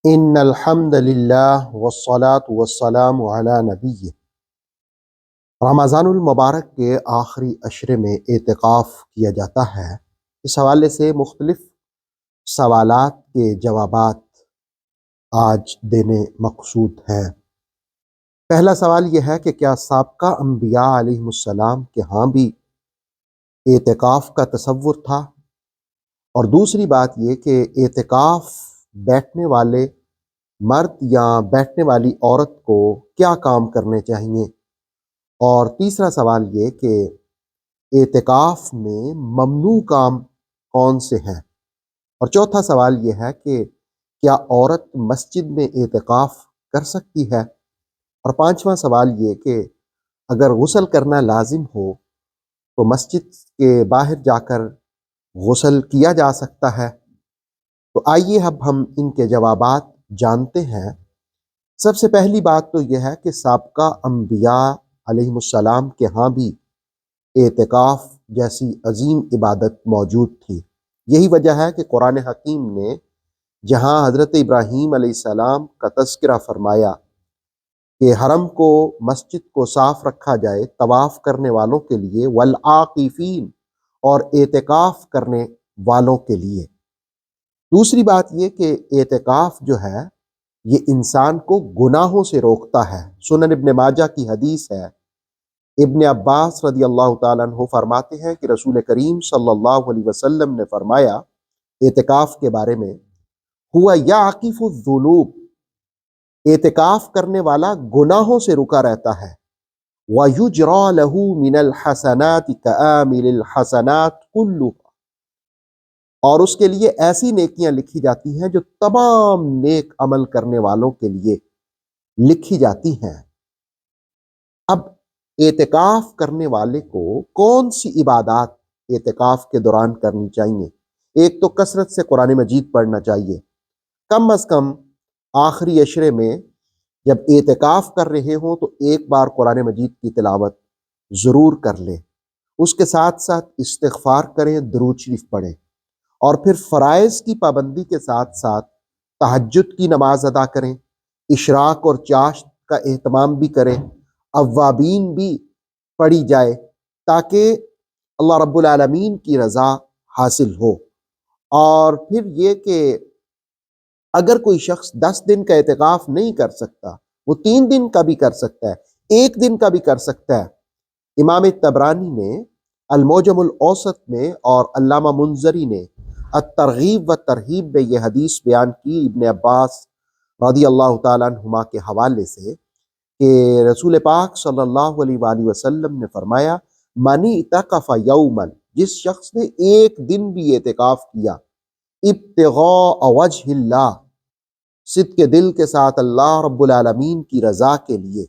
ان الحمد للہ والصلاة والسلام علی نبی۔ رمضان المبارک کے آخری عشرے میں اعتکاف کیا جاتا ہے۔ اس حوالے سے مختلف سوالات کے جوابات آج دینے مقصود ہیں۔ پہلا سوال یہ ہے کہ کیا سابقہ انبیاء علیہ السلام کے ہاں بھی اعتکاف کا تصور تھا؟ اور دوسری بات یہ کہ اعتکاف بیٹھنے والے مرد یا بیٹھنے والی عورت کو کیا کام کرنے چاہیے؟ اور تیسرا سوال یہ کہ اعتکاف میں ممنوع کام کون سے ہیں؟ اور چوتھا سوال یہ ہے کہ کیا عورت مسجد میں اعتکاف کر سکتی ہے؟ اور پانچواں سوال یہ کہ اگر غسل کرنا لازم ہو تو مسجد کے باہر جا کر غسل کیا جا سکتا ہے؟ تو آئیے اب ہم ان کے جوابات جانتے ہیں۔ سب سے پہلی بات تو یہ ہے کہ سابقہ انبیاء علیہ السلام کے ہاں بھی اعتکاف جیسی عظیم عبادت موجود تھی۔ یہی وجہ ہے کہ قرآن حکیم نے جہاں حضرت ابراہیم علیہ السلام کا تذکرہ فرمایا کہ حرم کو مسجد کو صاف رکھا جائے طواف کرنے والوں کے لیے، والعاکفین اور اعتکاف کرنے والوں کے لیے۔ دوسری بات یہ کہ اعتکاف جو ہے یہ انسان کو گناہوں سے روکتا ہے۔ سنن ابن ماجہ کی حدیث ہے، ابن عباس رضی اللہ تعالیٰ عنہ فرماتے ہیں کہ رسول کریم صلی اللہ علیہ وسلم نے فرمایا اعتکاف کے بارے میں، ہوا یعکف الذنوب، اعتکاف کرنے والا گناہوں سے رکا رہتا ہے، وَيُجْرَى لَهُ مِنَ الْحَسَنَاتِ كَآمِلِ الْحَسَنَاتِ كُلُّهَا، اور اس کے لیے ایسی نیکیاں لکھی جاتی ہیں جو تمام نیک عمل کرنے والوں کے لیے لکھی جاتی ہیں۔ اب اعتکاف کرنے والے کو کون سی عبادات اعتکاف کے دوران کرنی چاہیے؟ ایک تو کثرت سے قرآن مجید پڑھنا چاہیے، کم از کم آخری عشرے میں جب اعتکاف کر رہے ہوں تو ایک بار قرآن مجید کی تلاوت ضرور کر لیں۔ اس کے ساتھ ساتھ استغفار کریں، درود شریف پڑھیں، اور پھر فرائض کی پابندی کے ساتھ ساتھ تہجد کی نماز ادا کریں، اشراق اور چاشت کا اہتمام بھی کریں، اوابین بھی پڑھی جائے تاکہ اللہ رب العالمین کی رضا حاصل ہو۔ اور پھر یہ کہ اگر کوئی شخص 10 دن کا اعتکاف نہیں کر سکتا، وہ 3 دن کا بھی کر سکتا ہے، 1 دن کا بھی کر سکتا ہے۔ امام طبرانی نے المعجم الاوسط میں اور علامہ منذری نے الترغیب و ترہیب میں یہ حدیث بیان کی ابن عباس رضی اللہ تعالیٰ عنہما کے حوالے سے کہ رسول پاک صلی اللہ علیہ وآلہ وسلم نے فرمایا، من اعتکف یوما، جس شخص نے 1 دن بھی اعتکاف کیا، ابتغاء وجہ اللہ، صدق دل کے ساتھ اللہ رب العالمین کی رضا کے لیے،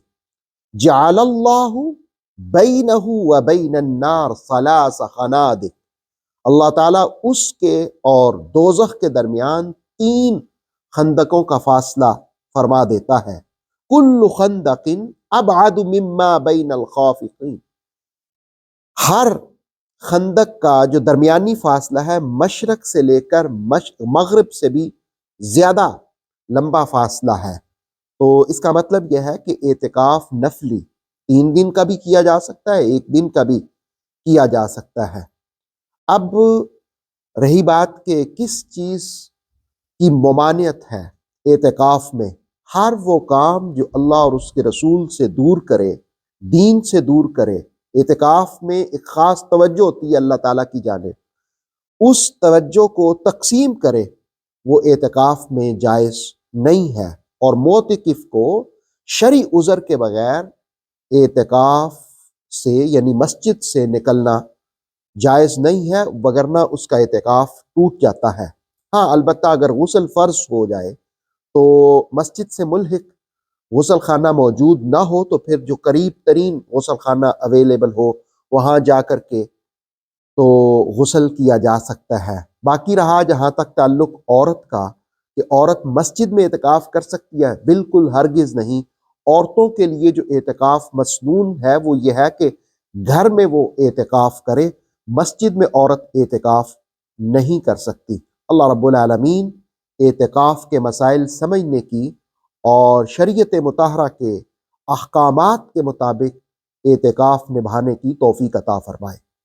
جعل اللہ بینہ و بین النار 3 خنادق، اللہ تعالیٰ اس کے اور دوزخ کے درمیان 3 خندقوں کا فاصلہ فرما دیتا ہے، کل خندق ابعد مما بین الخافقین، ہر خندق کا جو درمیانی فاصلہ ہے مشرق سے لے کر مغرب سے بھی زیادہ لمبا فاصلہ ہے۔ تو اس کا مطلب یہ ہے کہ اعتکاف نفلی 3 دن کا بھی کیا جا سکتا ہے، 1 دن کا بھی کیا جا سکتا ہے۔ اب رہی بات کہ کس چیز کی ممانعت ہے اعتکاف میں، ہر وہ کام جو اللہ اور اس کے رسول سے دور کرے، دین سے دور کرے۔ اعتکاف میں ایک خاص توجہ ہوتی ہے اللہ تعالیٰ کی جانب، اس توجہ کو تقسیم کرے، وہ اعتکاف میں جائز نہیں ہے، اور معتکف کو شرعی عذر کے بغیر اعتکاف سے یعنی مسجد سے نکلنا جائز نہیں ہے، وگرنہ اس کا اعتکاف ٹوٹ جاتا ہے۔ ہاں البتہ اگر غسل فرض ہو جائے تو مسجد سے ملحق غسل خانہ موجود نہ ہو تو پھر جو قریب ترین غسل خانہ اویلیبل ہو وہاں جا کر کے تو غسل کیا جا سکتا ہے۔ باقی رہا جہاں تک تعلق عورت کا کہ عورت مسجد میں اعتکاف کر سکتی ہے، بالکل ہرگز نہیں۔ عورتوں کے لیے جو اعتکاف مسنون ہے وہ یہ ہے کہ گھر میں وہ اعتکاف کرے، مسجد میں عورت اعتکاف نہیں کر سکتی۔ اللہ رب العالمین اعتکاف کے مسائل سمجھنے کی اور شریعت مطہرہ کے احکامات کے مطابق اعتکاف نبھانے کی توفیق عطا فرمائے۔